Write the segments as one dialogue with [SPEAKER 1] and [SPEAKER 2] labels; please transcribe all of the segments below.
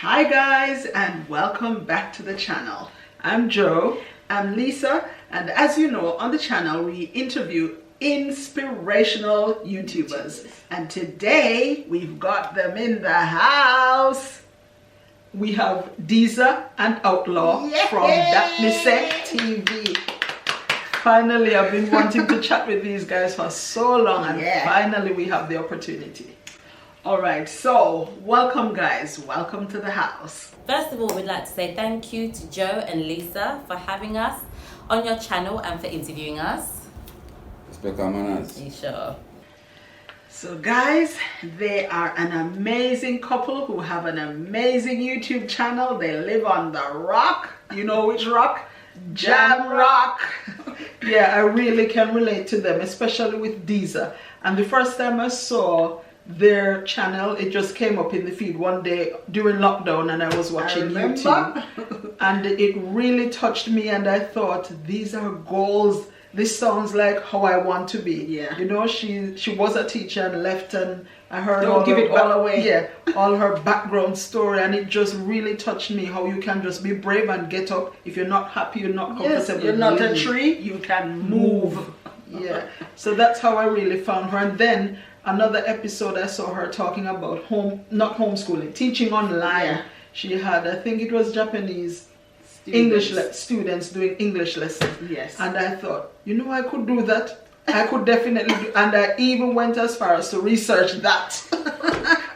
[SPEAKER 1] Hi guys, and welcome back to the channel. I'm Joe, I'm Lisa, and as you know, on the channel we interview inspirational YouTubers. And today we've got them in the house. We have Deezer and Outlaw from Dat Mi Seh TV. Finally, I've been wanting to chat with these guys for so long, and finally we have the opportunity. All right, so welcome guys, welcome to the house.
[SPEAKER 2] First of all, we'd like to say thank you to Joe and Lisa for having us on your channel and for interviewing us.
[SPEAKER 3] Respect our manners.
[SPEAKER 2] You sure?
[SPEAKER 1] So guys, they are an amazing couple who have an amazing YouTube channel. They live on the rock. You know which rock? Jam Rock. Yeah, I really can relate to them, especially with Deezer. And the first time I saw their channel, it just came up in the feed one day during lockdown, and I was watching YouTube and it really touched me, and I thought, these are goals. This sounds like how I want to be. Yeah, you know, she was a teacher and left, and I heard all away. Yeah, all her background story, and it just really touched me, how you can just be brave and get up. If you're not happy, you're not comfortable,
[SPEAKER 2] you're not a tree,
[SPEAKER 1] you can move. Yeah, so that's how I really found her. And then another episode, I saw her talking about not homeschooling, teaching online. Yeah. She had, I think it was Japanese students doing English lessons. Yes. And I thought, you know, I could do that. I could definitely do, and I even went as far as to research that.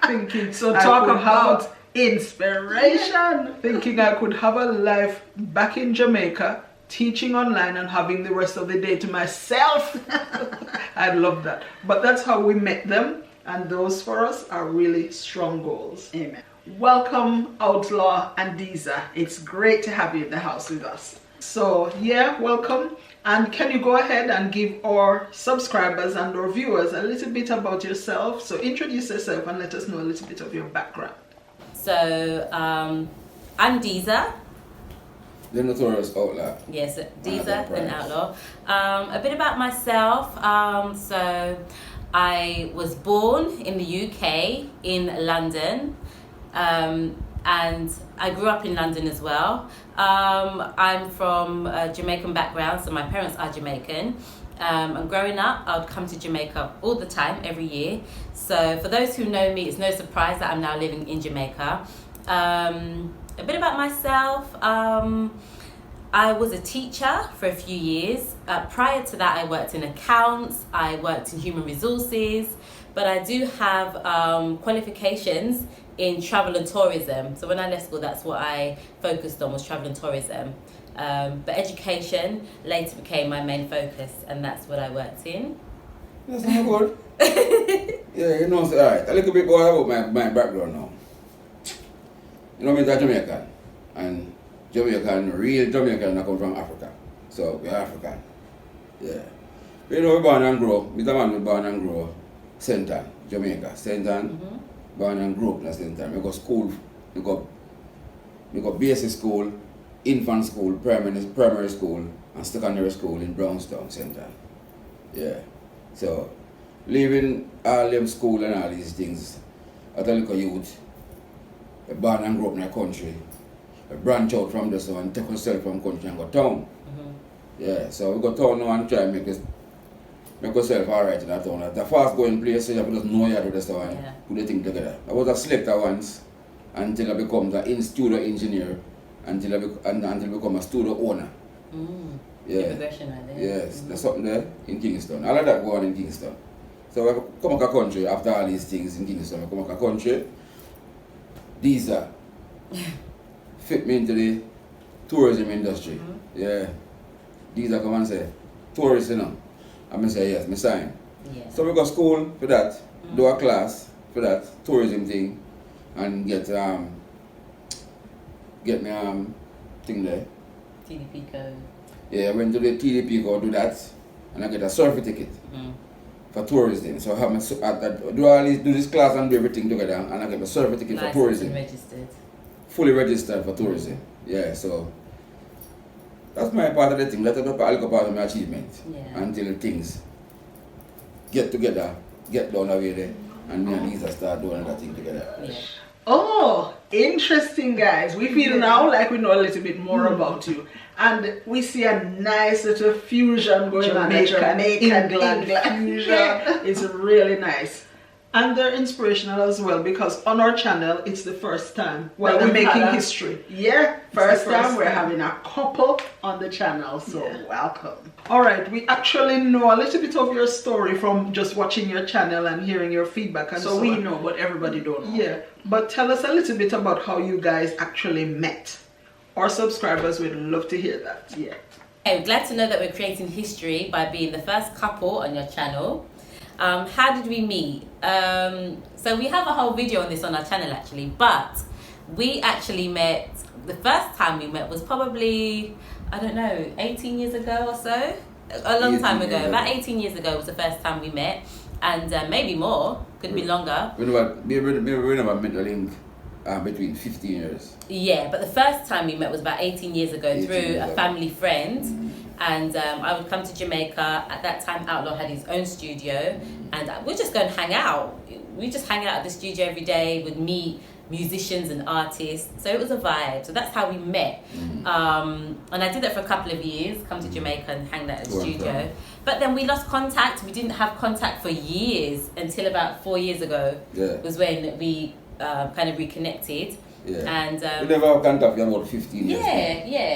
[SPEAKER 1] Thinking, so talk about inspiration. Thinking I could have a life back in Jamaica, teaching online and having the rest of the day to myself. I love that. But that's how we met them, and those for us are really strong goals. Amen. Welcome Outlaw and Deezer. It's great to have you in the house with us. So yeah, welcome. And can you go ahead and give our subscribers and our viewers a little bit about yourself? So introduce yourself and let us know a little bit of your background.
[SPEAKER 2] So I'm Deezer.
[SPEAKER 3] The notorious Outlaw.
[SPEAKER 2] Yes, Deezer and Outlaw. A bit about myself. So I was born in the UK, in London, and I grew up in London as well. I'm from a Jamaican background, so my parents are Jamaican. And growing up, I would come to Jamaica all the time, every year. So for those who know me, it's no surprise that I'm now living in Jamaica. A bit about myself. I was a teacher for a few years. Prior to that, I worked in accounts, I worked in human resources, but I do have qualifications in travel and tourism. So when I left school, that's what I focused on, was travel and tourism. But education later became my main focus, and that's what I worked in.
[SPEAKER 3] That's not good. Yeah, you know, so, all right, a little bit more about my background now. You know, I'm Jamaican, and real Jamaican, I come from Africa. So we're African. Yeah. You know, we born and grow. I'm a man who born and grow St. Ann, Jamaica. St. Ann, born and grew up in St. Ann. I go school, I go basic school, infant school, primary school, and secondary school in Brownstown, St. Ann. Yeah. So leaving all them school and all these things, as a little youth, I born and grew up in a country. I branch out from this and take myself from country and go town. Yeah, so we go town now and try and make yourself alright in that town. It's a fast going place, so you have to just know how to do this one, put the thing together. I was a selector once until I become the studio engineer, until I become a studio owner. Yeah.
[SPEAKER 2] Progression right there.
[SPEAKER 3] Yes, there's something there in Kingston. All of that go on in Kingston. So I come back a country after all these things in Kingston. I come back a country. These are fit me into the tourism industry. Yeah. These are come and say, tourists, you know. And I say, yes, I sign. Yeah. So we go to school for that, do a class for that tourism thing, and get me thing there.
[SPEAKER 2] TDP code.
[SPEAKER 3] Yeah, I went to the TDP code, do that, and I get a certificate for tourism. So I have do this class and do everything together, and I get a certificate for tourism.
[SPEAKER 2] Registered.
[SPEAKER 3] Fully registered for tourism. Yeah, so that's my part of the thing. That's a little part of my achievement. Yeah. Until things get together, get down the way there, and me and Lisa start doing that thing together.
[SPEAKER 2] Yeah.
[SPEAKER 1] Oh, interesting, guys. We feel now like we know a little bit more about you. And we see a nice little fusion going on. Jamaican England fusion. It's really nice. And they're inspirational as well, because on our channel, it's the first time we're making history.
[SPEAKER 4] Yeah, first time we're having a couple on the channel, so welcome.
[SPEAKER 1] All right, we actually know a little bit of your story from just watching your channel and hearing your feedback. And
[SPEAKER 4] so we know, but everybody don't know.
[SPEAKER 1] Yeah, but tell us a little bit about how you guys actually met. Our subscribers would love to hear that.
[SPEAKER 4] Yeah.
[SPEAKER 2] Hey, we're glad to know that we're creating history by being the first couple on your channel. How did we meet? So we have a whole video on this on our channel actually, but we actually met, the first time we met was probably, I don't know, 18 years ago or so? A long time ago, about 18 years ago was the first time we met, and maybe more, could be longer.
[SPEAKER 3] We never met a link between 15 years.
[SPEAKER 2] Yeah, but the first time we met was about 18 years ago through a family friend. And I would come to Jamaica. At that time, Outlaw had his own studio, and we'd just go and hang out. We just hang out at the studio every day, would meet musicians and artists. So it was a vibe. So that's how we met. And I did that for a couple of years, come to Jamaica and hang out at the studio. But then we lost contact. We didn't have contact for years until about 4 years ago. Was when we kind of reconnected. And
[SPEAKER 3] we never have contact for about 15 years.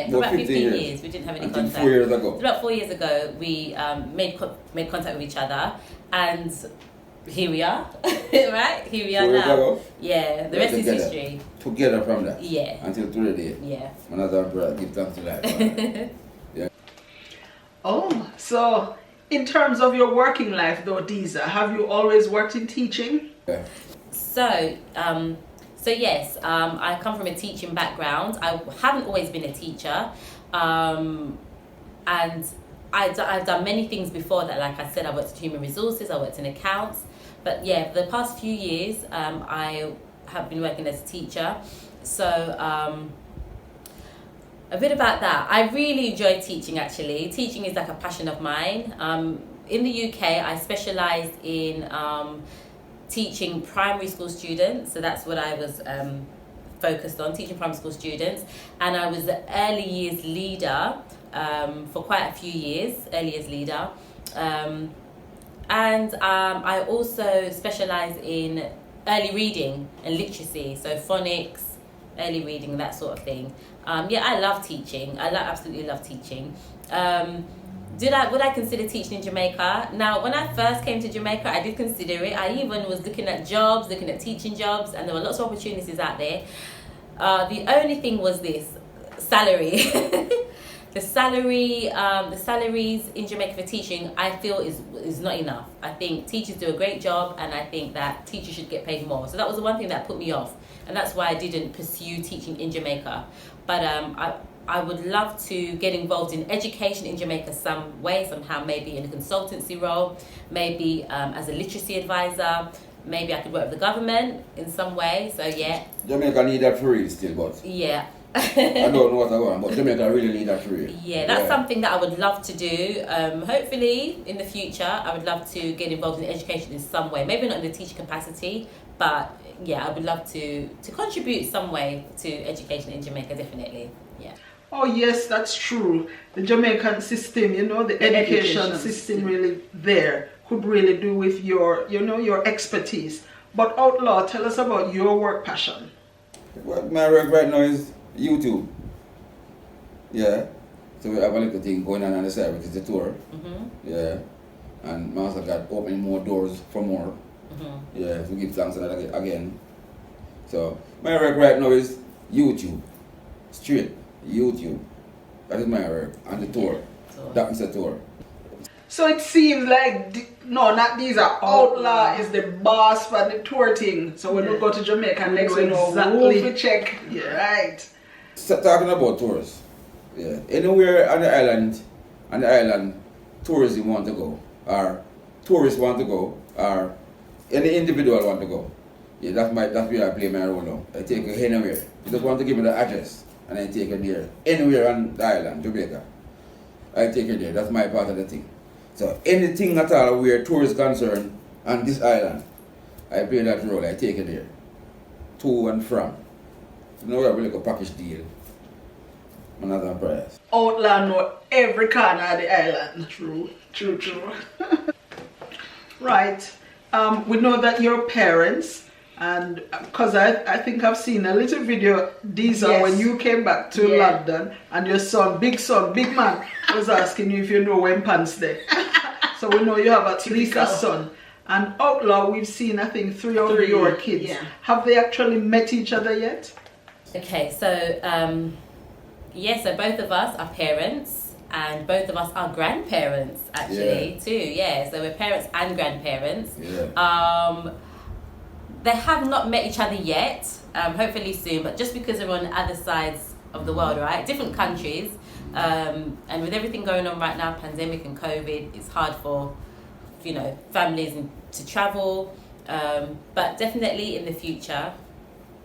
[SPEAKER 2] For about 15 years we didn't have any contact.
[SPEAKER 3] 4 years ago.
[SPEAKER 2] About 4 years ago we made contact with each other, and here we are. Right? Here we are
[SPEAKER 3] 4 years
[SPEAKER 2] now.
[SPEAKER 3] ago?
[SPEAKER 2] Yeah, the rest is history.
[SPEAKER 3] Together from that?
[SPEAKER 2] Yeah.
[SPEAKER 3] Until today?
[SPEAKER 2] Yeah.
[SPEAKER 3] Another brother, give thanks to life.
[SPEAKER 1] Oh, so in terms of your working life though, Deezer, have you always worked in teaching?
[SPEAKER 3] Yeah.
[SPEAKER 2] So yes, I come from a teaching background. I haven't always been a teacher, and I've done many things before that. Like I said, I worked in human resources, I worked in accounts, but yeah, for the past few years, I have been working as a teacher. So a bit about that. I really enjoy teaching actually. Teaching is like a passion of mine. In the UK, I specialised in teaching primary school students, so that's what I was focused on, teaching primary school students, and I was the early years leader for quite a few years, early years leader, and I also specialise in early reading and literacy, so phonics, early reading, that sort of thing. Yeah, I love teaching. I absolutely love teaching. Would I consider teaching in Jamaica? Now, when I first came to Jamaica, I did consider it. I even was looking at jobs, looking at teaching jobs, and there were lots of opportunities out there. The only thing was this, salary. The salaries in Jamaica for teaching, I feel is not enough. I think teachers do a great job, and I think that teachers should get paid more. So that was the one thing that put me off, and that's why I didn't pursue teaching in Jamaica. But I would love to get involved in education in Jamaica some way, somehow, maybe in a consultancy role, maybe as a literacy advisor, maybe I could work with the government in some way, so yeah.
[SPEAKER 3] Jamaica need that for real still, but...
[SPEAKER 2] Yeah.
[SPEAKER 3] I don't know what I want, but Jamaica really need that for real.
[SPEAKER 2] Yeah, that's something that I would love to do. Hopefully, in the future, I would love to get involved in education in some way. Maybe not in the teaching capacity, but yeah, I would love to contribute some way to education in Jamaica, definitely, yeah.
[SPEAKER 1] Oh yes, that's true. The Jamaican system, the education system really there could really do with your, your expertise. But Outlaw, tell us about your work passion.
[SPEAKER 3] Well, my work right now is YouTube. Yeah. So we have a little thing going on the side, which is the tour. Yeah. And I also got opening more doors for more. Yeah, to give thanks to that again. So my work right now is YouTube. Straight. YouTube. That is my work. And the tour. Dat Mi Seh tour.
[SPEAKER 1] So it seems like, not Deezer Outlaw is the boss for the tour thing. So when we go to Jamaica next, we know who to check. Yeah. Right.
[SPEAKER 3] So talking about tours. Yeah. Anywhere on the island, tourism want to go, or tourists want to go, or any individual want to go. Yeah, that's where I play my role now. I take it anywhere. You just want to give me the address. And I take it there. Anywhere on the island, Jamaica. I take it there. That's my part of the thing. So anything at all where tourists concerned on this island, I play that role. I take it there. to and from. You know, we have a little package deal. Another price.
[SPEAKER 4] Outlaw know every corner of the island.
[SPEAKER 1] True. Right. We know that you're parents, and because I think I've seen a little video, Deezer, when you came back to London, and your son, big man, was asking you if you know when pants there. So we know you have at least a son. And Outlaw, we've seen, I think, three of your kids.
[SPEAKER 4] Yeah.
[SPEAKER 1] Have they actually met each other yet?
[SPEAKER 2] Okay, so yeah, so both of us are parents, and both of us are grandparents actually too. Yeah, so we're parents and grandparents.
[SPEAKER 3] Yeah.
[SPEAKER 2] They have not met each other yet. Hopefully soon, but just because they're on other sides of the world, right? Different countries, and with everything going on right now, pandemic and COVID, it's hard for families to travel. But definitely in the future.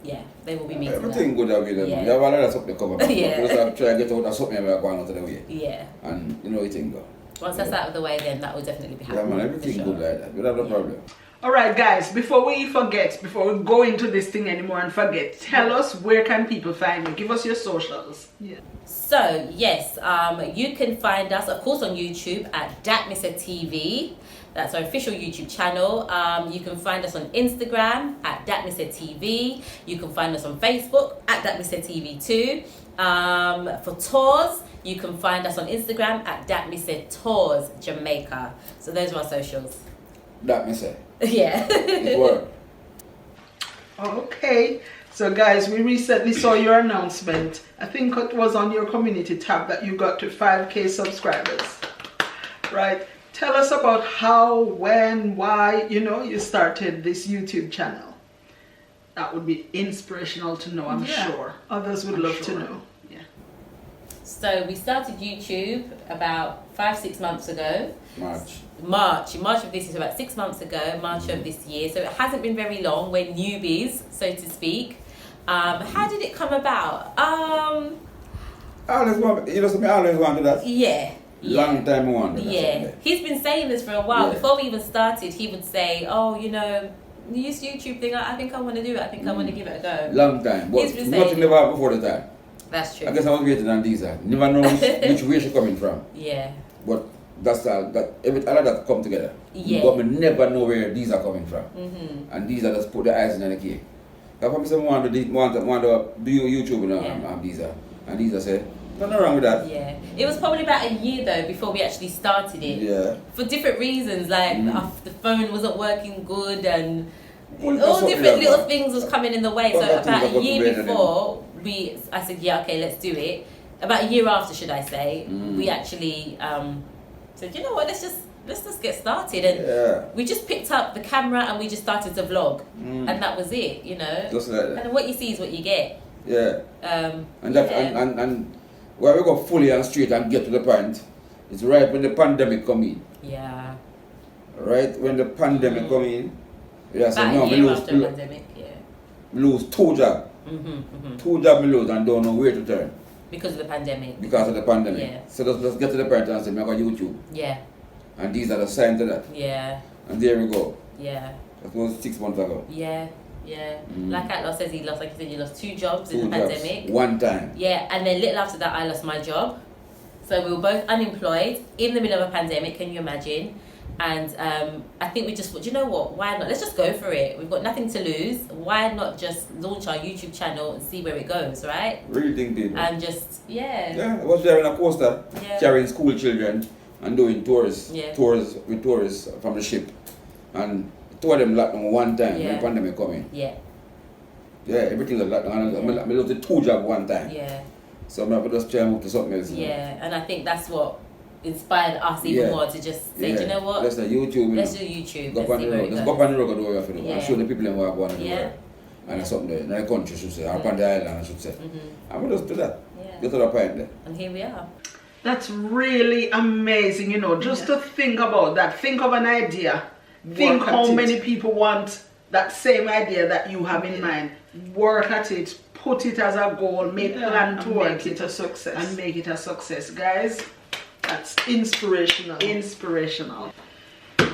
[SPEAKER 2] Yeah, they will be meeting.
[SPEAKER 3] Everything good with them.
[SPEAKER 2] Yeah.
[SPEAKER 3] You have a lot of something to cover.
[SPEAKER 2] Yeah.
[SPEAKER 3] Just have to try to get out of something about going out of the way.
[SPEAKER 2] Yeah.
[SPEAKER 3] And you know it thing go.
[SPEAKER 2] Once that's out of the way, then that will definitely be happening.
[SPEAKER 3] Yeah man, everything good like that. We don't have no problem.
[SPEAKER 4] Alright guys, before we go into this thing anymore and forget, tell us where can people find you. Give us your socials.
[SPEAKER 1] Yeah.
[SPEAKER 2] So yes, you can find us of course on YouTube at Dat Mi Seh TV. That's our official YouTube channel. You can find us on Instagram at Dat Mi Seh TV. You can find us on Facebook at Dat Mi Seh TV too. For tours, you can find us on Instagram at Dat Mi Seh Tours Jamaica. So those are our socials.
[SPEAKER 3] Dat Mi Seh.
[SPEAKER 2] Yeah.
[SPEAKER 3] It worked.
[SPEAKER 1] Okay. So guys, we recently saw your announcement. I think it was on your community tab that you got to 5K subscribers. Right? Tell us about how, when, why, you started this YouTube channel.
[SPEAKER 4] That would be inspirational to know, I'm sure.
[SPEAKER 1] Others would love to know.
[SPEAKER 4] Yeah.
[SPEAKER 2] So we started YouTube about 5-6 months ago. March of this year, about 6 months ago, March of this year. So it hasn't been very long. We're newbies, so to speak. How did it come about?
[SPEAKER 3] I always want to that.
[SPEAKER 2] Yeah.
[SPEAKER 3] Long time I wanted that.
[SPEAKER 2] Yeah. He's been saying this for a while. Before we even started, he would say, oh, this YouTube thing, I think I want to do it. I think I want to give it a go.
[SPEAKER 3] Long time. But nothing never happened before the time.
[SPEAKER 2] That's true.
[SPEAKER 3] I guess I was waiting on Deezer. Never know which way she coming from.
[SPEAKER 2] Yeah.
[SPEAKER 3] But that's all of that come together.
[SPEAKER 2] Yeah.
[SPEAKER 3] But we never know where these are coming from.
[SPEAKER 2] Mm-hmm.
[SPEAKER 3] And these are just put the icing on the cake. If I want to do YouTube on Deezer, and Deezer say, nothing wrong with that.
[SPEAKER 2] Yeah. It was probably about a year though before we actually started it.
[SPEAKER 3] Yeah.
[SPEAKER 2] For different reasons, like the phone wasn't working good and
[SPEAKER 3] Well,
[SPEAKER 2] all different little things was coming in the way.
[SPEAKER 3] Well,
[SPEAKER 2] So about a
[SPEAKER 3] things
[SPEAKER 2] year before, I said, yeah, okay, let's do it. About a year after, should I say, we actually said, you know what, let's just get started. And we just picked up the camera and we just started to vlog. And that was it,
[SPEAKER 3] Just like that.
[SPEAKER 2] And what you see is what you get.
[SPEAKER 3] Yeah. And where we go fully and straight and get to the point, it's right when the pandemic come in.
[SPEAKER 2] Yeah.
[SPEAKER 3] Right when the pandemic come in, I said, no,
[SPEAKER 2] we
[SPEAKER 3] lose 2 jobs. 2 jobs we lose and don't know where to turn.
[SPEAKER 2] Because of the pandemic.
[SPEAKER 3] Because of the pandemic.
[SPEAKER 2] Yeah.
[SPEAKER 3] So let's get to the point and say, I got YouTube.
[SPEAKER 2] Yeah.
[SPEAKER 3] And these are the signs to that.
[SPEAKER 2] Yeah.
[SPEAKER 3] And there we go.
[SPEAKER 2] Yeah.
[SPEAKER 3] That was 6 months ago.
[SPEAKER 2] Yeah. Yeah. Like Outlaw says, he lost 2 jobs in the pandemic.
[SPEAKER 3] One time.
[SPEAKER 2] Yeah, and then little after that, I lost my job. So we were both unemployed in the middle of a pandemic. Can you imagine? And I think we just thought, you know what? Why not? Let's just go for it. We've got nothing to lose. Why not just launch our YouTube channel and see where it goes, right?
[SPEAKER 3] Really think people.
[SPEAKER 2] And just
[SPEAKER 3] Yeah, I was there in a coaster, carrying school children and doing tours with tourists from the ship, and 2 of them locked down one time when the pandemic come in.
[SPEAKER 2] Yeah.
[SPEAKER 3] Yeah, everything was locked down. I lost 2 jobs one time.
[SPEAKER 2] Yeah.
[SPEAKER 3] So I'm going to just try and move to something else.
[SPEAKER 2] Yeah, and I think that's what inspired us even more to just say, you know what?
[SPEAKER 3] Let's do YouTube.
[SPEAKER 2] Let's do YouTube.
[SPEAKER 3] Go on the road. Let's go up on the road and do what we have to do. And show the people who are going to do it. And that's something there. In the country, should say, or on the island, I should say. I'm going to just do that. Get to the point there.
[SPEAKER 2] And here we are.
[SPEAKER 4] That's really amazing, just to think about that. Think of an idea. Think how many people want that same idea that you have in mind. Work at it, put it as a goal, make plan towards
[SPEAKER 1] make it a success.
[SPEAKER 4] And make it a success. Guys,
[SPEAKER 1] that's inspirational.
[SPEAKER 4] Inspirational.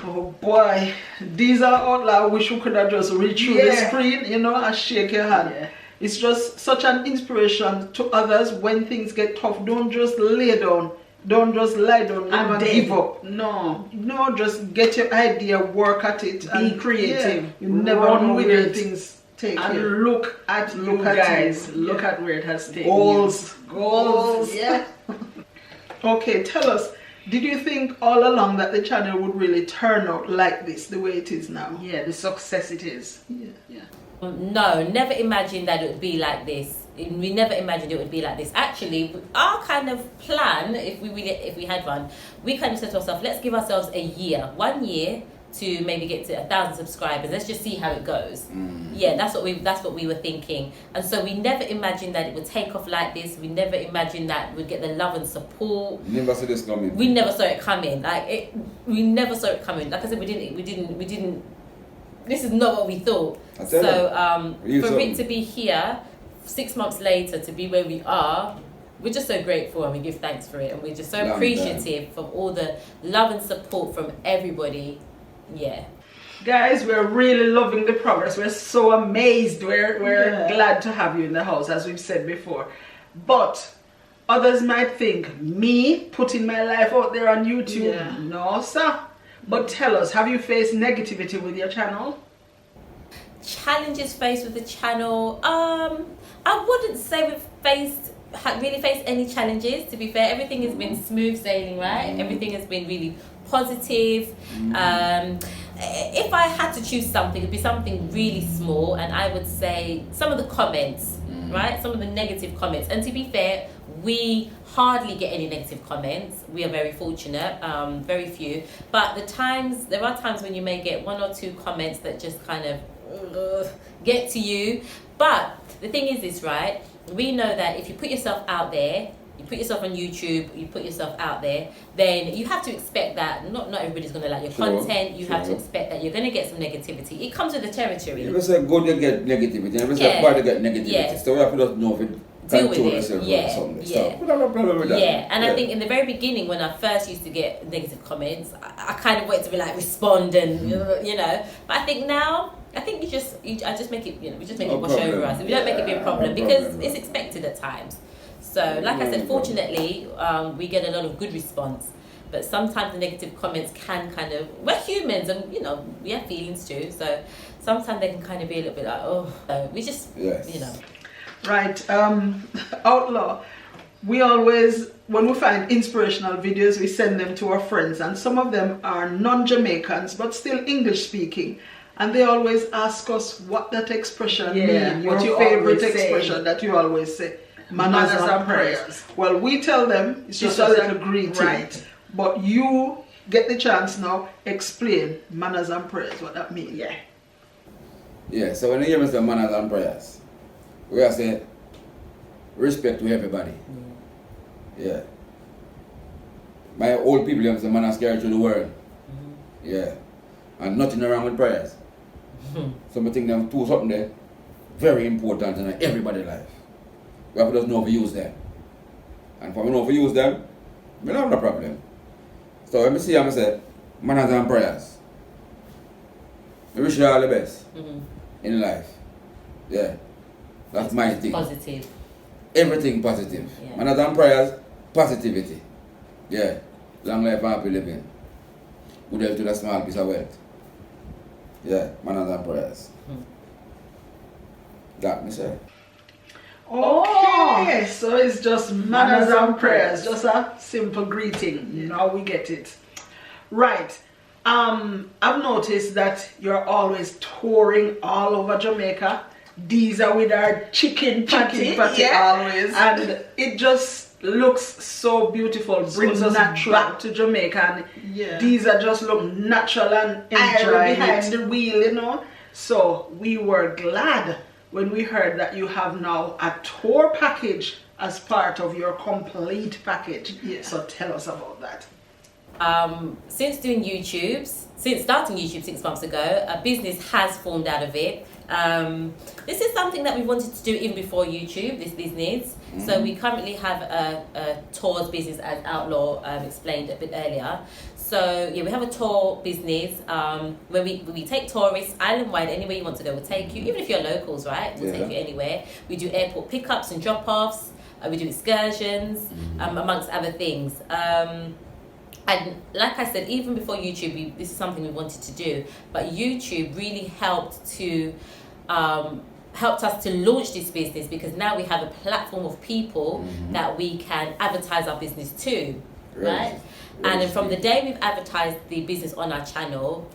[SPEAKER 1] Oh boy, Deezer Outlaw, I wish we could have just read through the screen, you know, and shake your hand. Yeah. It's just such an inspiration to others when things get tough. Don't just lay down. Don't just lie down and give up. No, just get your idea, work at it,
[SPEAKER 4] be creative.
[SPEAKER 1] Yeah, you never know where things take you.
[SPEAKER 4] And look at guys. Look at where it has taken
[SPEAKER 1] goals.
[SPEAKER 4] Yeah.
[SPEAKER 1] Okay, tell us. Did you think all along that the channel would really turn out like this, the way it is now?
[SPEAKER 4] Yeah, the success it is.
[SPEAKER 1] Yeah.
[SPEAKER 2] No, never imagined that it would be like this. We never imagined it would be like this. Actually, our kind of plan, if we had one, we kind of said to ourselves, let's give ourselves a year, 1 year, to maybe get to 1,000 subscribers. Let's just see how it goes. Yeah, that's what we were thinking. And so we never imagined that it would take off like this. We never imagined that we'd get the love and support.
[SPEAKER 3] Never saw this coming.
[SPEAKER 2] We never saw it coming. We never saw it coming. Like I said, we didn't. This is not what we thought. So for it to be here 6 months later, to be where we are, we're just so grateful and we give thanks for it, and we're just so appreciative of all the love and support from everybody. Yeah,
[SPEAKER 4] guys, we're really loving the progress. We're so amazed. We're glad to have you in the house, as we've said before. But others might think, me putting my life out there on YouTube? No, sir. But tell us, have you faced negativity with your channel?
[SPEAKER 2] Challenges faced with the channel? I wouldn't say we've really faced any challenges. To be fair, everything has been smooth sailing, right? Everything has been really positive. If I had to choose something, it'd be something really small, and I would say some of the comments, right? Some of the negative comments. And to be fair, we hardly get any negative comments. We are very fortunate, very few. But there are times when you may get 1 or 2 comments that just kind of get to you. But the thing is this, right? We know that if you put yourself out there, you put yourself on YouTube, you put yourself out there, then you have to expect that not everybody's going to like your content. You have to expect that you're going to get some negativity. It comes with the territory.
[SPEAKER 3] If it's good, you get negativity. If it's bad, you get negativity. So we have to just know if it
[SPEAKER 2] deal with it. And I think in the very beginning, when I first used to get negative comments, I kind of wanted to be like respond and you know. But I think now, I just make it, we just make it wash over us. We don't make it be a problem because it's expected at times. So, like I said, fortunately, we get a lot of good response. But sometimes the negative comments can kind of, we're humans and, we have feelings too. So sometimes they can kind of be a little bit like, so we just,
[SPEAKER 1] Right, Outlaw, we always, when we find inspirational videos, we send them to our friends. And some of them are non-Jamaicans, but still English speaking. And they always ask us what that expression means. What's your favorite expression that you always say? Manners and prayers. Well, we tell them it's just a little greeting. Right. But you get the chance now, explain manners and prayers, what that means.
[SPEAKER 3] Yeah, so when you hear me say manners and prayers, we are saying respect to everybody. Yeah. My old people have said manners carry through the world. Yeah. And nothing wrong with prayers. So I think them two something there very important in everybody's life. We have to just know if we use them. And for me know if we use them, we don't have no problem. So when I see them, I say, manners and prayers. I wish you all the best in life. Yeah. That's my thing.
[SPEAKER 2] Positive.
[SPEAKER 3] Everything positive. Yeah. Manners and prayers, positivity. Yeah. Long life and happy living. Good health to the small piece of wealth. Yeah. Manners and prayers. Dat Mi Seh.
[SPEAKER 1] Okay, so it's just manners and prayers, just a simple greeting. Now we get it. Right. I've noticed that you're always touring all over Jamaica. Deezer with our chicken patty always. And it just looks so beautiful, brings us back to Jamaica. And Deezer just look natural and airy behind the wheel, So we were glad when we heard that you have now a tour package as part of your complete package. So tell us about that.
[SPEAKER 2] Since starting YouTube 6 months ago, a business has formed out of it. This is something that we wanted to do even before YouTube, this business. So we currently have a tours business, as Outlaw explained a bit earlier. So yeah, we have a tour business where we take tourists island-wide, anywhere you want to go, we'll take you. Even if you're locals, right? We'll take you anywhere. We do airport pickups and drop-offs. We do excursions, amongst other things. And like I said, even before YouTube, this is something we wanted to do. But YouTube really helped us to launch this business, because now we have a platform of people that we can advertise our business to, right? And then from the day we've advertised the business on our channel,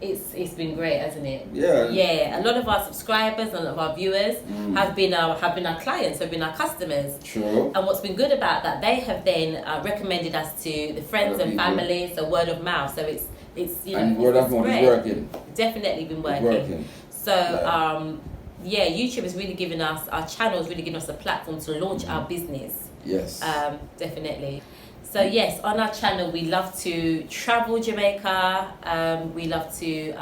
[SPEAKER 2] it's been great, hasn't it?
[SPEAKER 3] Yeah.
[SPEAKER 2] Yeah. A lot of our subscribers and a lot of our viewers have been our clients, have been our customers.
[SPEAKER 3] True.
[SPEAKER 2] And what's been good about that, they have then recommended us to the friends and family, so word of mouth. So it's you know,
[SPEAKER 3] and word of mouth is working.
[SPEAKER 2] Definitely been working. So yeah, YouTube has really given us, our channel has really given us a platform to launch our business.
[SPEAKER 3] Yes.
[SPEAKER 2] Definitely. So yes, on our channel we love to travel Jamaica. We love to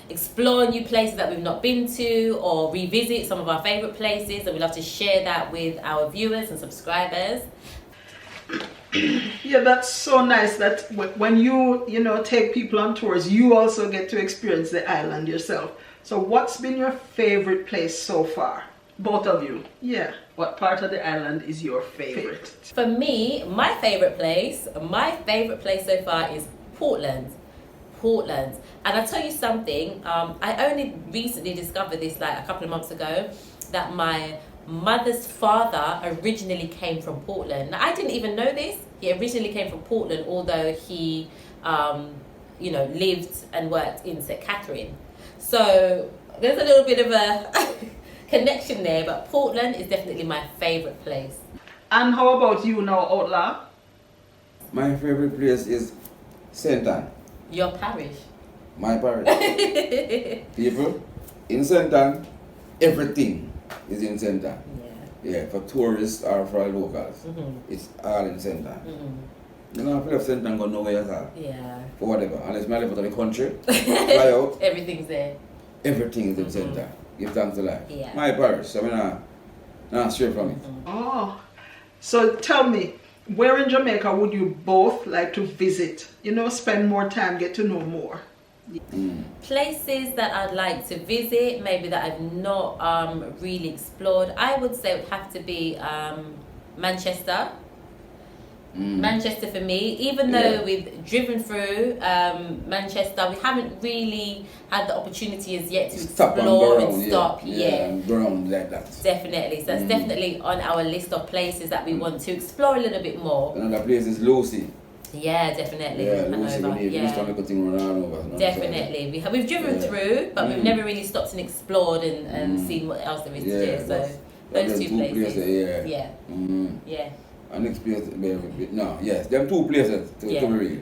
[SPEAKER 2] explore new places that we've not been to, or revisit some of our favourite places, and we love to share that with our viewers and subscribers.
[SPEAKER 1] Yeah, that's so nice that when you take people on tours, you also get to experience the island yourself. So what's been your favorite place so far? Both of you. Yeah.
[SPEAKER 4] What part of the island is your favorite?
[SPEAKER 2] For me, my favorite place so far is Portland. And I'll tell you something, I only recently discovered this like a couple of months ago, that my mother's father originally came from Portland. Now, I didn't even know this. He originally came from Portland, although he lived and worked in St. Catherine. So there's a little bit of a connection there, but Portland is definitely my favorite place.
[SPEAKER 1] And how about you now, Outlaw?
[SPEAKER 3] My favorite place is St. Ann.
[SPEAKER 2] Your parish.
[SPEAKER 3] My parish. People, in St. Ann, everything is in St. Ann. Yeah, for tourists or for locals. It's all in St. Ann. You know, if you left St. Ann, go nowhere at all.
[SPEAKER 2] Yeah.
[SPEAKER 3] For whatever. Unless I live out of the country, fly out.
[SPEAKER 2] Everything's there.
[SPEAKER 3] Everything is in St. Ann. Give thanks to life.
[SPEAKER 2] Yeah.
[SPEAKER 3] My parish, so I'm not straight from it.
[SPEAKER 1] Oh, so tell me, where in Jamaica would you both like to visit? Spend more time, get to know more.
[SPEAKER 2] Places that I'd like to visit, maybe that I've not really explored, I would say it would have to be Manchester. Manchester for me, even though we've driven through Manchester, we haven't really had the opportunity as yet to explore and stop.
[SPEAKER 3] And go around like that.
[SPEAKER 2] Definitely. So that's definitely on our list of places that we want to explore a little bit more.
[SPEAKER 3] Another place is Lucy.
[SPEAKER 2] Yeah, definitely.
[SPEAKER 3] Yeah, Lucy, we need to good thing run over.
[SPEAKER 2] Definitely. We've driven through, but we've never really stopped and explored and seen what else there is to do. So those two places. Yeah.
[SPEAKER 3] And next place, them two places to be real.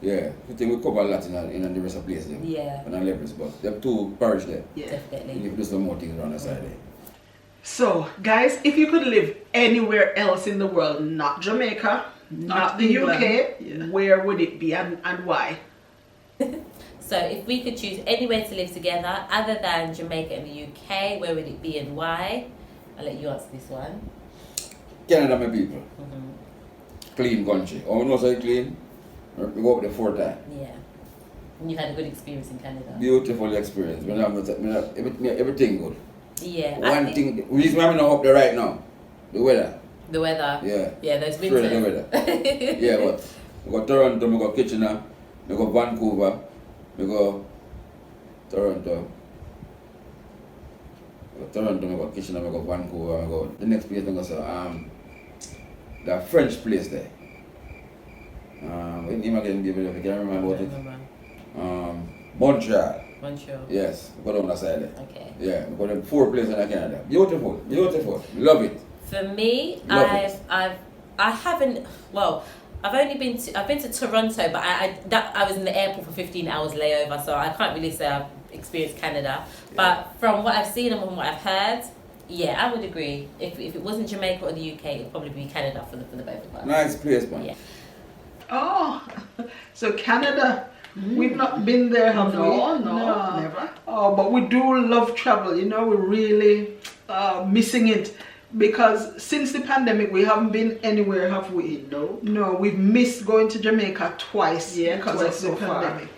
[SPEAKER 3] Yeah, I think we cover a lot in the rest of places.
[SPEAKER 2] Yeah.
[SPEAKER 3] And levels, but them two parish there.
[SPEAKER 2] Yeah. Definitely.
[SPEAKER 3] You can do some more things around the side there.
[SPEAKER 1] So, guys, if you could live anywhere else in the world, not Jamaica, not the UK, where would it be and why?
[SPEAKER 2] So, if we could choose anywhere to live together other than Jamaica and the UK, where would it be and why? I'll let you answer this one.
[SPEAKER 3] Canada, my people. Clean country. Oh, no, so clean. We go up there 4 times.
[SPEAKER 2] Yeah. And you had a good experience in Canada.
[SPEAKER 3] Beautiful experience. Everything good.
[SPEAKER 2] Yeah.
[SPEAKER 3] One thing, the reason why I'm not up there right now, the weather.
[SPEAKER 2] The weather.
[SPEAKER 3] Yeah.
[SPEAKER 2] Yeah, those winters.
[SPEAKER 3] The weather. Yeah, but we go Toronto, we go Kitchener, we go Vancouver, we go Toronto. We go Kitchener, we go Vancouver, we go the next place we go the French place there. What name again, baby? I can't remember what it. Montreal. Yes, we go down that side there.
[SPEAKER 2] Okay.
[SPEAKER 3] Yeah, we go to 4 places in Canada. Beautiful. Love it.
[SPEAKER 2] For me, I've only been to Toronto, but I was in the airport for 15 hours layover, so I can't really say I've experienced Canada. But from what I've seen and from what I've heard, yeah, I would agree. If it wasn't Jamaica or the UK, it would probably be Canada for the both of us.
[SPEAKER 3] Nice place, man.
[SPEAKER 2] Yeah.
[SPEAKER 1] Oh, so Canada We've not been there, have we?
[SPEAKER 4] No, never.
[SPEAKER 1] Oh, but we do love travel. You know, we're really missing it because since the pandemic, we haven't been anywhere, have we?
[SPEAKER 4] No.
[SPEAKER 1] No, we've missed going to Jamaica twice because
[SPEAKER 4] twice
[SPEAKER 1] of the
[SPEAKER 4] so far.
[SPEAKER 1] pandemic.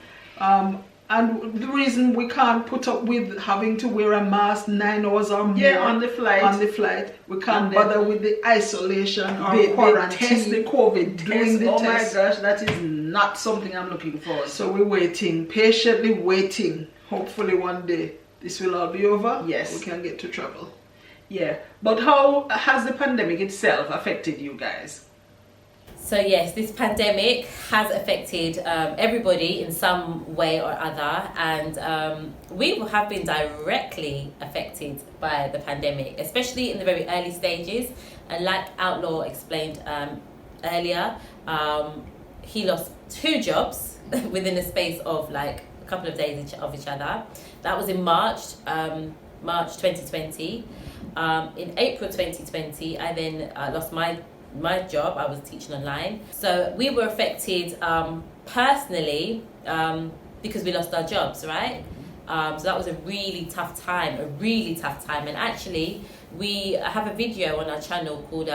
[SPEAKER 1] And the reason we can't put up with having to wear a mask 9 hours or more
[SPEAKER 4] on the flight.
[SPEAKER 1] We can't bother with the isolation or
[SPEAKER 4] They
[SPEAKER 1] quarantine.
[SPEAKER 4] test the COVID
[SPEAKER 1] doing
[SPEAKER 4] test.
[SPEAKER 1] the
[SPEAKER 4] Oh
[SPEAKER 1] test.
[SPEAKER 4] my gosh, that is not something I'm looking for.
[SPEAKER 1] So we're waiting, patiently waiting. Hopefully one day this will all be over.
[SPEAKER 4] Yes.
[SPEAKER 1] We can get to travel.
[SPEAKER 4] Yeah, but how has the pandemic itself affected you guys?
[SPEAKER 2] So yes, this pandemic has affected everybody in some way or other, and we have been directly affected by the pandemic, especially in the very early stages. And like Outlaw explained earlier, he lost 2 jobs within the space of like a couple of days of each other. That was in March 2020. In April 2020, I then lost my job. I was teaching online, so we were affected personally because we lost our jobs, right? So that was a really tough time, and actually we have a video on our channel called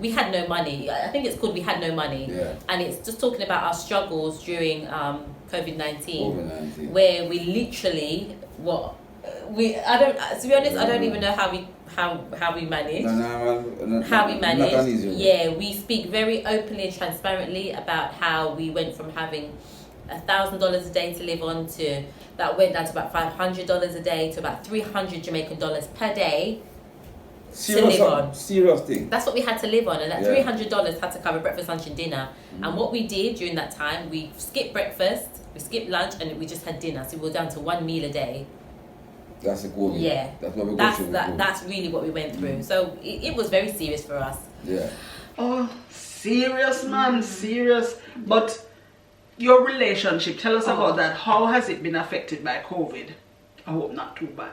[SPEAKER 2] We Had No Money. I think it's called We Had No Money.
[SPEAKER 3] Yeah.
[SPEAKER 2] And it's just talking about our struggles during COVID-19, where we literally to be honest, I don't even know how we managed. How we managed. Yeah, we speak very openly and transparently about how we went from having $1,000 a day to live on to that went down to about $500 a day to about 300 Jamaican dollars per day to live on.
[SPEAKER 3] Serious thing.
[SPEAKER 2] That's what we had to live on, and that $300 had to cover breakfast, lunch, and dinner. And what we did during that time, we skipped breakfast, we skipped lunch, and we just had dinner. So we were down to 1 meal a day.
[SPEAKER 3] That's a COVID.
[SPEAKER 2] Yeah,
[SPEAKER 3] that's what we
[SPEAKER 2] that's really what we went through. So it was very serious for us.
[SPEAKER 3] Yeah.
[SPEAKER 4] Oh, serious, man, serious. But your relationship, tell us about that. How has it been affected by COVID? I hope not too bad.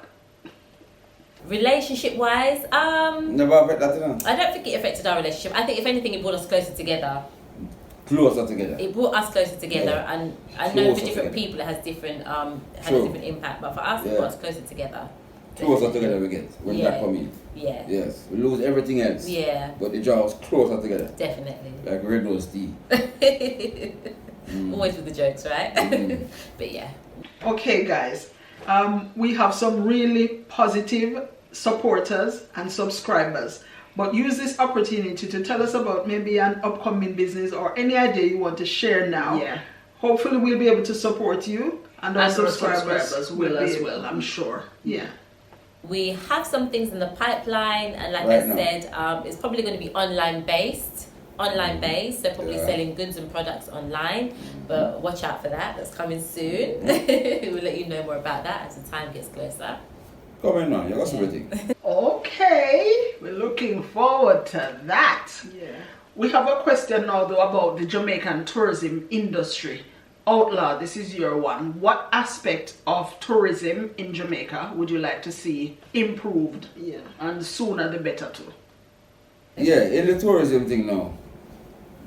[SPEAKER 2] Relationship wise,
[SPEAKER 3] Never affected that, you know?
[SPEAKER 2] I don't think it affected our relationship. I think if anything, it brought us closer together.
[SPEAKER 3] Closer together.
[SPEAKER 2] It brought us closer together,
[SPEAKER 3] Yeah.
[SPEAKER 2] and I know for
[SPEAKER 3] Closer
[SPEAKER 2] different
[SPEAKER 3] together.
[SPEAKER 2] people it has different had a
[SPEAKER 3] True.
[SPEAKER 2] different impact, but for us it
[SPEAKER 3] Yeah.
[SPEAKER 2] brought us closer together.
[SPEAKER 3] Closer together we get when that come in.
[SPEAKER 2] Yeah.
[SPEAKER 3] Yes, we lose everything else.
[SPEAKER 2] Yeah.
[SPEAKER 3] But the draws closer together.
[SPEAKER 2] Definitely.
[SPEAKER 3] Like red rose tea.
[SPEAKER 2] Always with the jokes, right? But yeah.
[SPEAKER 1] Okay, guys, we have some really positive supporters and subscribers, but use this opportunity to tell us about maybe an upcoming business or any idea you want to share now.
[SPEAKER 4] Yeah.
[SPEAKER 1] Hopefully we'll be able to support you, and our
[SPEAKER 4] And our
[SPEAKER 1] subscribers
[SPEAKER 4] will
[SPEAKER 1] be
[SPEAKER 4] as
[SPEAKER 1] able-
[SPEAKER 4] well, I'm sure.
[SPEAKER 1] Yeah.
[SPEAKER 2] We have some things in the pipeline, and like
[SPEAKER 3] Right
[SPEAKER 2] I
[SPEAKER 3] now.
[SPEAKER 2] said, it's probably going to be online based, so probably
[SPEAKER 3] Yeah.
[SPEAKER 2] selling goods and products online, but watch out for that. That's coming soon. We'll let you know more about that as the time gets closer.
[SPEAKER 3] Come in now, you got everything.
[SPEAKER 4] Okay, we're looking forward to that.
[SPEAKER 1] Yeah.
[SPEAKER 4] We have a question now though about the Jamaican tourism industry. Outlaw, this is your one. What aspect of tourism in Jamaica would you like to see improved?
[SPEAKER 1] Yeah.
[SPEAKER 4] And sooner the better too.
[SPEAKER 3] Yeah, in the tourism thing now,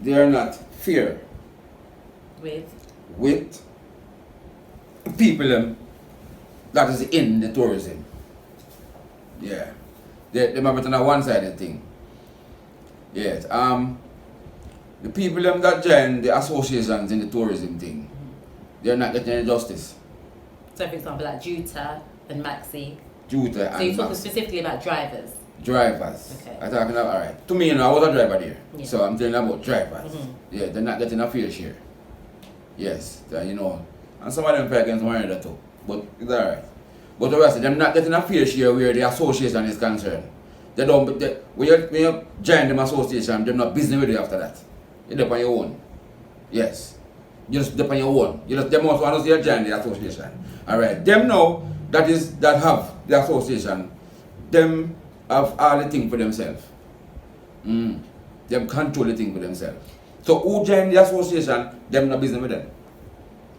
[SPEAKER 3] they are not fair with people that is in the tourism. Yeah. They might be on a one-sided thing. Yes. The people that join the associations in the tourism thing, they're not getting any justice.
[SPEAKER 2] So for example, like Juta and Maxi.
[SPEAKER 3] Juta
[SPEAKER 2] So you're
[SPEAKER 3] and
[SPEAKER 2] talking specifically about drivers.
[SPEAKER 3] drivers.
[SPEAKER 2] Okay.
[SPEAKER 3] I'm talking about, alright. To me, you know, I was a driver there.
[SPEAKER 2] Yeah.
[SPEAKER 3] So I'm telling you about drivers.
[SPEAKER 2] Mhm.
[SPEAKER 3] Yeah, they're not getting a fair share. Yes, you know. And some of them pay against one another too. But it's alright. But the rest of them not getting a fair share where the association is concerned. They don't, when you join them association, they're not business with you after that. You're there on your own. Yes. You're just there on your own. Them also want to join the association. Alright. Them now that have the association, them have all the thing for themselves. Them control the thing for themselves. So who join the association, them not business with them.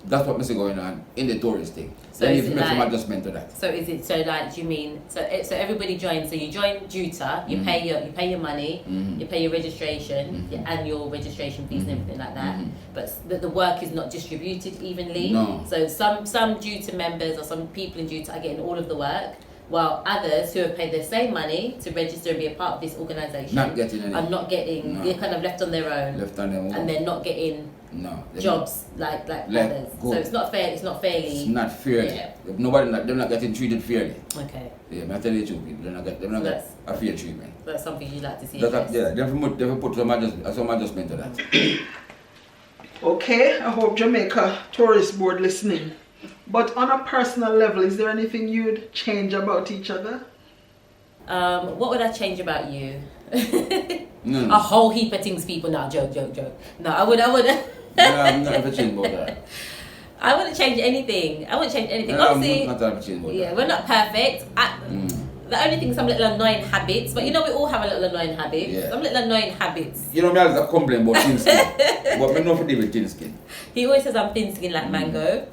[SPEAKER 3] That's what is going on in the tourist thing.
[SPEAKER 2] So
[SPEAKER 3] Then
[SPEAKER 2] is
[SPEAKER 3] you
[SPEAKER 2] it
[SPEAKER 3] make some
[SPEAKER 2] like-
[SPEAKER 3] adjustment to that.
[SPEAKER 2] So is it so like do you mean so everybody joins? So you join Juta, you pay your money, you pay your registration and your registration fees and everything like that. But the work is not distributed evenly.
[SPEAKER 3] No.
[SPEAKER 2] So some Juta members or some people in Juta are getting all of the work, while others who have paid their same money to register and be a part of this organisation
[SPEAKER 3] Not getting any.
[SPEAKER 2] are not getting.
[SPEAKER 3] No.
[SPEAKER 2] They're kind of left on their own.
[SPEAKER 3] Left on them.
[SPEAKER 2] And they're not getting
[SPEAKER 3] No.
[SPEAKER 2] jobs like others.
[SPEAKER 3] Good.
[SPEAKER 2] So it's not fair. It's not fairly.
[SPEAKER 3] It's not fairly.
[SPEAKER 2] Yeah.
[SPEAKER 3] They're not getting treated fairly.
[SPEAKER 2] Okay,
[SPEAKER 3] Yeah, I tell you the truth, people. They're not get a fair treatment.
[SPEAKER 2] that's something you'd like to see.
[SPEAKER 3] That's
[SPEAKER 2] addressed.
[SPEAKER 3] yeah, they have put some adjustment to that.
[SPEAKER 1] Okay, I hope Jamaica Tourist Board listening. But on a personal level, is there anything you'd change about each other?
[SPEAKER 2] What would I change about you?
[SPEAKER 3] No.
[SPEAKER 2] A whole heap of things, people. No, joke. No, I would.
[SPEAKER 3] I'm not ever change about that.
[SPEAKER 2] I wouldn't change anything. I wouldn't change anything.
[SPEAKER 3] No,
[SPEAKER 2] Obviously,
[SPEAKER 3] I'm not ever change about
[SPEAKER 2] yeah,
[SPEAKER 3] that.
[SPEAKER 2] we're not perfect. The only thing, some little annoying habits, but you know we all have a little annoying habits.
[SPEAKER 3] Yeah.
[SPEAKER 2] Some little annoying habits.
[SPEAKER 3] You know, me always complain about thin skin. But we know for deal with thin skin.
[SPEAKER 2] He always says I'm thin skin like mango.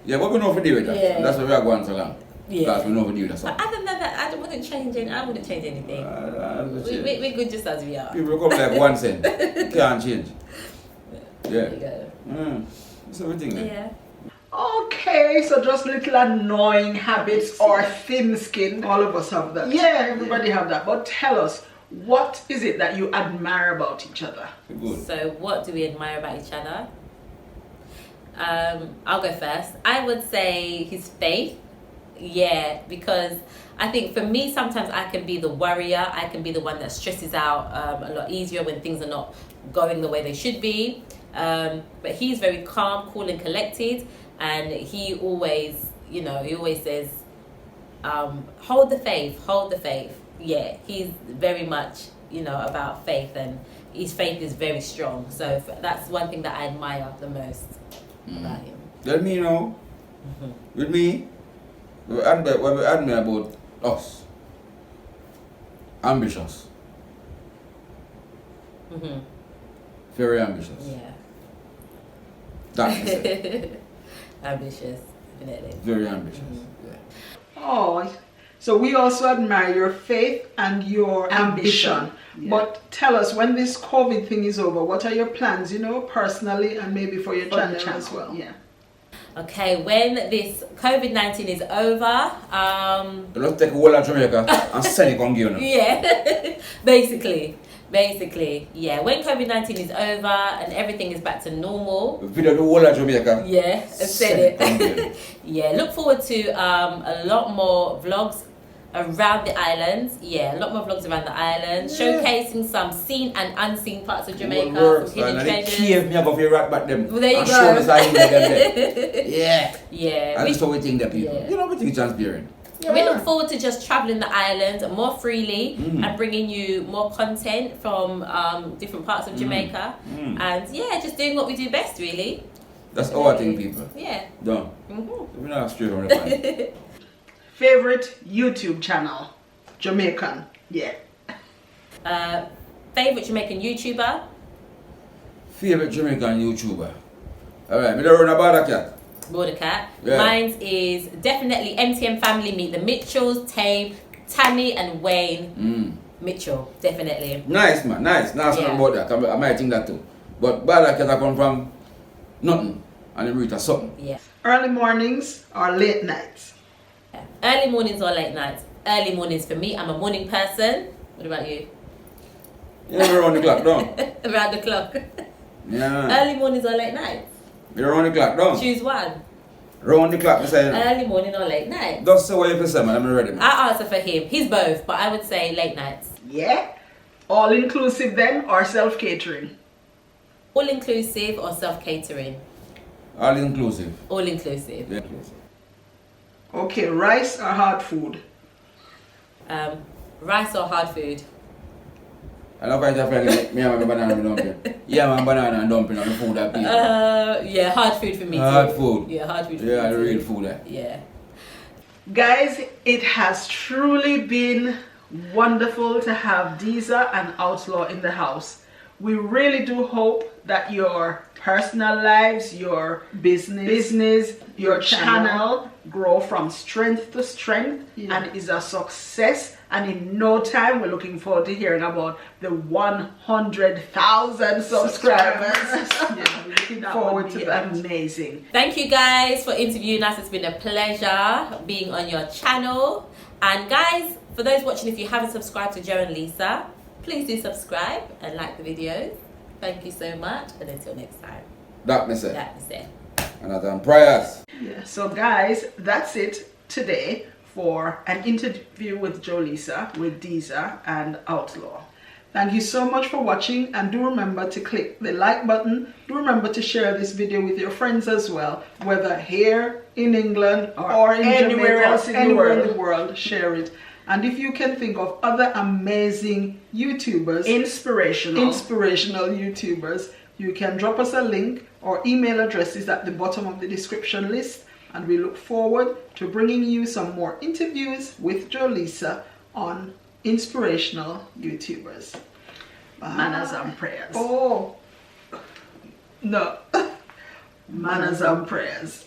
[SPEAKER 3] Yeah, but we know for deal with that.
[SPEAKER 2] Yeah.
[SPEAKER 3] And that's why we are going so long.
[SPEAKER 2] Yeah.
[SPEAKER 3] Because we know for deal with that.
[SPEAKER 2] But other than that, I wouldn't change anything.
[SPEAKER 3] We,
[SPEAKER 2] We're good just as we are.
[SPEAKER 3] people come like 1 cent. Can't change.
[SPEAKER 2] There you
[SPEAKER 3] Yeah.
[SPEAKER 2] go.
[SPEAKER 3] That's everything then.
[SPEAKER 2] Yeah.
[SPEAKER 1] Okay, so just little annoying habits or thin skin.
[SPEAKER 4] All of us have that.
[SPEAKER 1] Yeah, everybody have that. But tell us, what is it that you admire about each other?
[SPEAKER 3] Good.
[SPEAKER 2] So what do we admire about each other? I'll go first. I would say his faith. Yeah, because I think for me sometimes I can be the worrier. I can be the one that stresses out a lot easier when things are not going the way they should be. But he's very calm, cool and collected, and he always says, hold the faith. Yeah, he's very much, about faith, and his faith is very strong. So that's one thing that I admire the most about him.
[SPEAKER 3] Let me know. With me, what we admire about us. Ambitious. Very ambitious.
[SPEAKER 2] Yeah.
[SPEAKER 3] That is it.
[SPEAKER 2] Ambitious, definitely.
[SPEAKER 3] Very ambitious. Yeah.
[SPEAKER 1] Oh, so we also admire your faith and your ambition.
[SPEAKER 4] Yeah.
[SPEAKER 1] But tell us, when this COVID thing is over, what are your plans, personally and maybe for your channel as well?
[SPEAKER 4] Yeah.
[SPEAKER 2] Okay, when this COVID-19 is over,
[SPEAKER 3] Let's take a whole of Jamaica and send it on you now.
[SPEAKER 2] yeah, basically, yeah. When COVID-19 is over and everything is back to normal,
[SPEAKER 3] Video the whole of Jamaica.
[SPEAKER 2] yeah, I said it. Yeah, look forward to a lot more vlogs around the islands. Yeah, a lot more vlogs around the islands, showcasing some seen and unseen parts of Jamaica, some hidden treasures.
[SPEAKER 3] Cave, me I go for right back them.
[SPEAKER 2] Well, there you
[SPEAKER 3] and
[SPEAKER 2] go.
[SPEAKER 3] show me something there. Yeah.
[SPEAKER 2] Yeah,
[SPEAKER 3] And that's how we think that people.
[SPEAKER 2] Yeah.
[SPEAKER 3] We think transparent.
[SPEAKER 2] we look forward to just traveling the island more freely and bringing you more content from different parts of Jamaica, and yeah, just doing what we do best, really.
[SPEAKER 3] That's our thing, people.
[SPEAKER 2] Yeah.
[SPEAKER 3] Done. We're not straight on the point.
[SPEAKER 1] Favorite YouTube channel? Jamaican. Yeah.
[SPEAKER 2] Favorite Jamaican YouTuber?
[SPEAKER 3] Favorite Jamaican YouTuber. Alright, me don't run about that cat.
[SPEAKER 2] Border Cat.
[SPEAKER 3] Yeah.
[SPEAKER 2] Mine is definitely MTM Family Meet the Mitchells, Tame, Tammy and Wayne Mitchell. Definitely.
[SPEAKER 3] Nice man, nice. Now
[SPEAKER 2] Yeah.
[SPEAKER 3] about that. I might think that too. But bad cat I come from nothing and the root of something.
[SPEAKER 2] Yeah.
[SPEAKER 1] Early mornings or late nights?
[SPEAKER 2] Early mornings or late nights? Early mornings for me. I'm a morning person. What about you?
[SPEAKER 3] You never run the clock down.
[SPEAKER 2] Around the clock.
[SPEAKER 3] Yeah.
[SPEAKER 2] Early mornings or late nights?
[SPEAKER 3] You run the clock down.
[SPEAKER 2] Choose one.
[SPEAKER 3] Round the clock, I say.
[SPEAKER 2] Early morning or late night?
[SPEAKER 3] Just say what you say, man. I'm ready, man.
[SPEAKER 2] I answer for him. He's both, but I would say late nights.
[SPEAKER 1] Yeah. All inclusive then or self-catering?
[SPEAKER 2] All inclusive or self catering?
[SPEAKER 3] All inclusive.
[SPEAKER 2] All inclusive.
[SPEAKER 3] Yeah.
[SPEAKER 1] Okay, rice or hard food?
[SPEAKER 2] Rice or hard food?
[SPEAKER 3] I love how you friend me and my banana and dumpling. Yeah, man, banana and dumpling on the food that people.
[SPEAKER 2] Yeah, hard food for me too.
[SPEAKER 3] Hard food.
[SPEAKER 2] Yeah, hard food for
[SPEAKER 3] Yeah,
[SPEAKER 2] me
[SPEAKER 3] the
[SPEAKER 2] too.
[SPEAKER 3] real food.
[SPEAKER 2] Yeah.
[SPEAKER 1] Guys, it has truly been wonderful to have Deezer and Outlaw in the house.
[SPEAKER 4] We really do hope that your personal lives, your business, your channel grow from strength to strength and is a success. And in no time, we're looking forward to hearing about the 100,000 subscribers.
[SPEAKER 1] Yeah, we're looking forward to that.
[SPEAKER 4] Amazing.
[SPEAKER 2] Thank you guys for interviewing us. It's been a pleasure being on your channel. And guys, for those watching, if you haven't subscribed to Joe and Leisa, please do subscribe and like the videos. Thank you so much, and until next time.
[SPEAKER 3] Dat Mi Seh.
[SPEAKER 2] Dat Mi Seh.
[SPEAKER 3] Another prayers.
[SPEAKER 4] Yeah. So guys, that's it today for an interview with Joleisa with Deezer and Outlaw.
[SPEAKER 1] Thank you so much for watching, and do remember to click the like button. Do remember to share this video with your friends as well, whether here in England or in
[SPEAKER 4] anywhere
[SPEAKER 1] Jamaica,
[SPEAKER 4] else in the
[SPEAKER 1] anywhere
[SPEAKER 4] world.
[SPEAKER 1] in the world, share it. And if you can think of other amazing YouTubers, inspirational YouTubers, you can drop us a link or email addresses at the bottom of the description list, and we look forward to bringing you some more interviews with Joleisa on inspirational YouTubers. Bye.
[SPEAKER 4] Manners and prayers.
[SPEAKER 1] Oh, no. Manners and prayers.